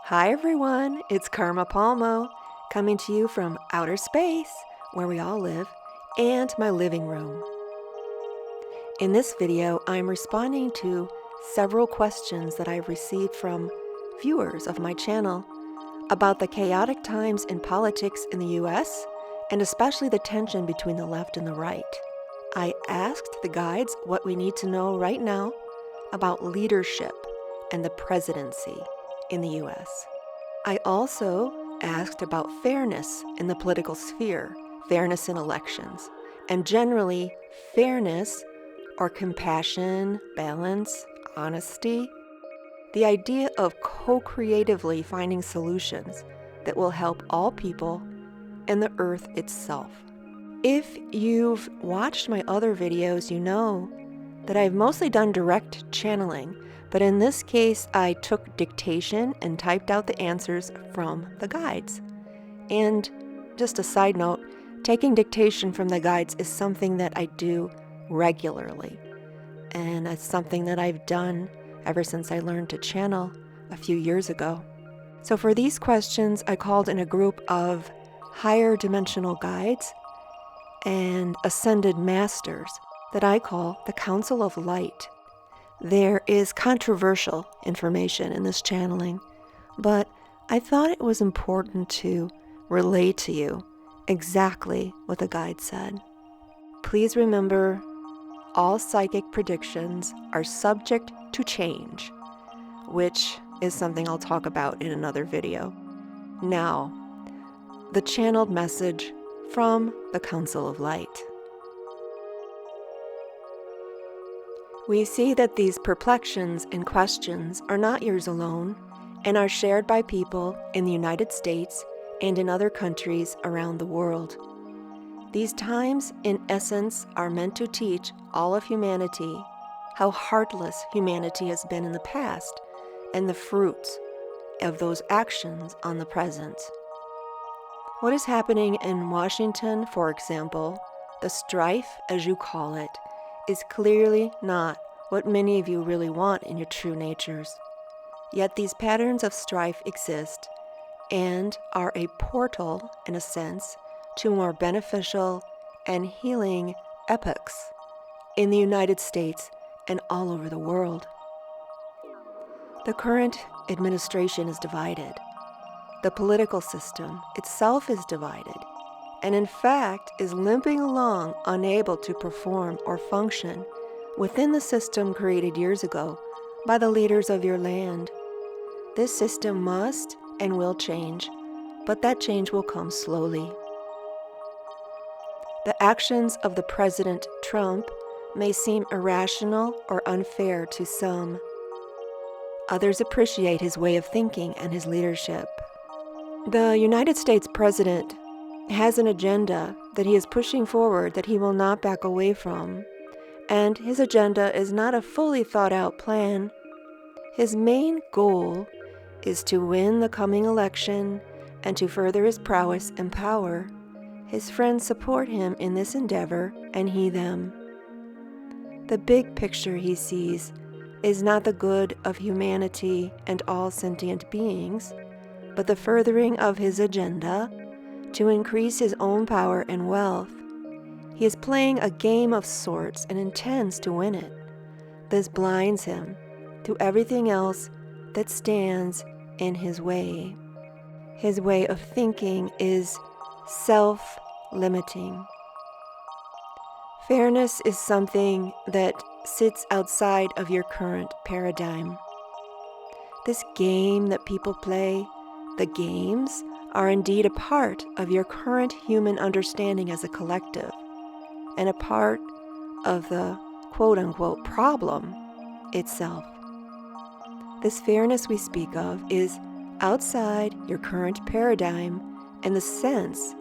Hi everyone, it's Palmo, coming to you from outer space, where we all live, and my living room. In this video, I'm responding to several questions that I've received from viewers of my channel about the chaotic times in politics in the US, and especially the tension between the left and the right. I asked the guides what we need to know right now about leadership and the presidency in the US. I also asked about fairness in the political sphere, fairness in elections, and generally fairness or compassion, balance, honesty, the idea of co-creatively finding solutions that will help all people and the earth itself. If you've watched my other videos, you know that I've mostly done direct channeling, but in this case, I took dictation and typed out the answers from the guides. And just a side note, taking dictation from the guides is something that I do regularly. And it's something that I've done ever since I learned to channel a few years ago. So for these questions, I called in a group of higher dimensional guides and ascended masters that I call the Council of Light. There is controversial information in this channeling, but I thought it was important to relay to you exactly what the guide said. Please remember, all psychic predictions are subject to change, which is something I'll talk about in another video. Now, the channeled message from the Council of Light. We see that these perplexions and questions are not yours alone and are shared by people in the United States and in other countries around the world. These times, in essence, are meant to teach all of humanity how heartless humanity has been in the past and the fruits of those actions on the present. What is happening in Washington, for example, the strife, as you call it, is clearly not what many of you really want in your true natures. Yet these patterns of strife exist and are a portal, in a sense, to more beneficial and healing epochs in the United States and all over the world. The current administration is divided. The political system itself is divided, and in fact is limping along, unable to perform or function within the system created years ago by the leaders of your land. This system must and will change, but that change will come slowly. The actions of the President Trump may seem irrational or unfair to some. Others appreciate his way of thinking and his leadership. The United States President has an agenda that he is pushing forward that he will not back away from, and his agenda is not a fully thought out plan. His main goal is to win the coming election and to further his prowess and power. His friends support him in this endeavor, and he them. The big picture he sees is not the good of humanity and all sentient beings, but the furthering of his agenda to increase his own power and wealth. He is playing a game of sorts and intends to win it. This blinds him to everything else that stands in his way. His way of thinking is self-limiting. Fairness is something that sits outside of your current paradigm. This game that people play, the games, are indeed a part of your current human understanding as a collective, and a part of the quote-unquote problem itself. This fairness we speak of is outside your current paradigm in the sense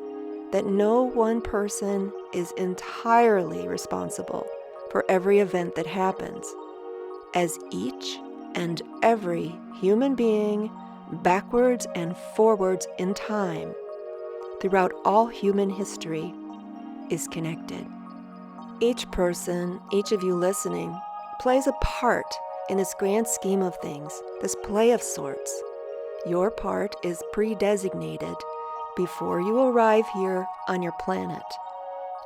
that no one person is entirely responsible for every event that happens, as each and every human being, backwards and forwards in time, throughout all human history, is connected. Each person, each of you listening, plays a part in this grand scheme of things, this play of sorts. Your part is pre-designated before you arrive here on your planet.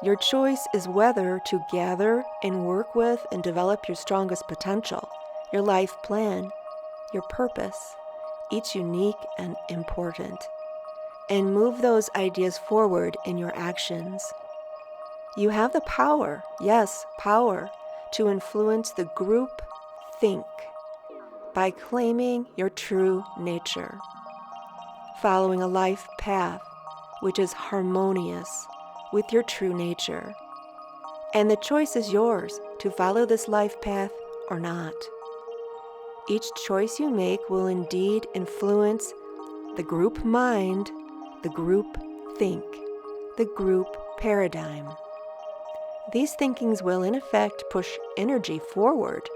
Your choice is whether to gather and work with and develop your strongest potential, your life plan, your purpose, each unique and important, and move those ideas forward in your actions. You have the power, yes, power, to influence the group think by claiming your true nature, following a life path which is harmonious with your true nature. And the choice is yours to follow this life path or not. Each choice you make will indeed influence the group mind, the group think, the group paradigm. These thinkings will in effect push energy forward,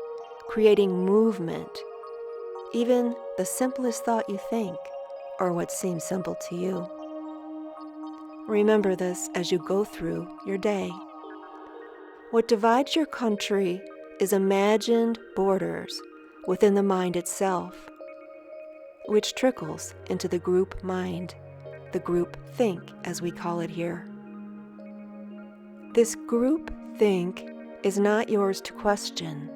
creating movement. Even the simplest thought you think, or what seems simple to you. Remember this as you go through your day. What divides your country is imagined borders within the mind itself, which trickles into the group mind, the group think, as we call it here. This group think is not yours to question.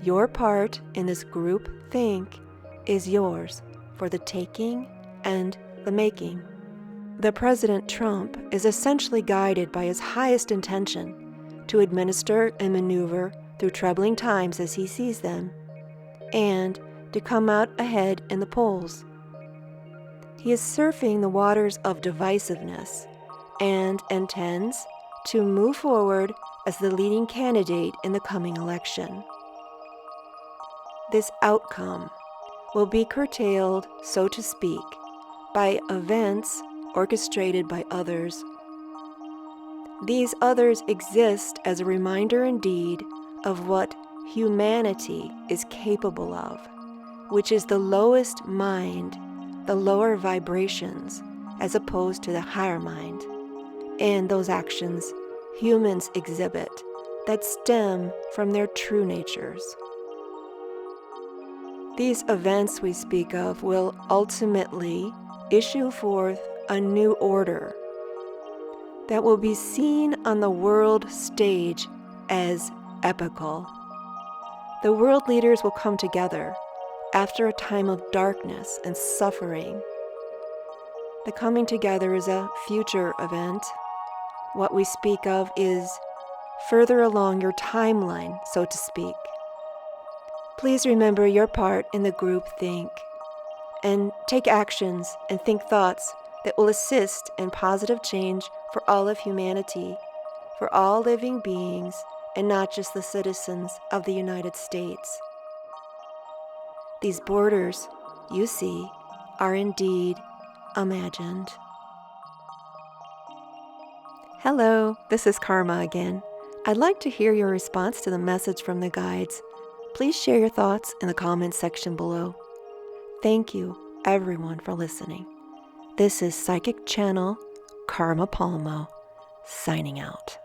Your part in this group think is yours for the taking and the making. The President Trump is essentially guided by his highest intention to administer and maneuver through troubling times as he sees them, and to come out ahead in the polls. He is surfing the waters of divisiveness and intends to move forward as the leading candidate in the coming election. This outcome will be curtailed, so to speak, by events orchestrated by others. These others exist as a reminder indeed of what humanity is capable of, which is the lowest mind, the lower vibrations, as opposed to the higher mind, and those actions humans exhibit that stem from their true natures. These events we speak of will ultimately issue forth a new order that will be seen on the world stage as epical. The world leaders will come together after a time of darkness and suffering. The coming together is a future event. What we speak of is further along your timeline, so to speak. Please remember your part in the group think, and take actions and think thoughts that will assist in positive change for all of humanity, for all living beings, and not just the citizens of the United States. These borders, you see, are indeed imagined. Hello, this is Karma again. I'd like to hear your response to the message from the guides. Please share your thoughts in the comments section below. Thank you, everyone, for listening. This is Psychic Channel Karma Palmo, signing out.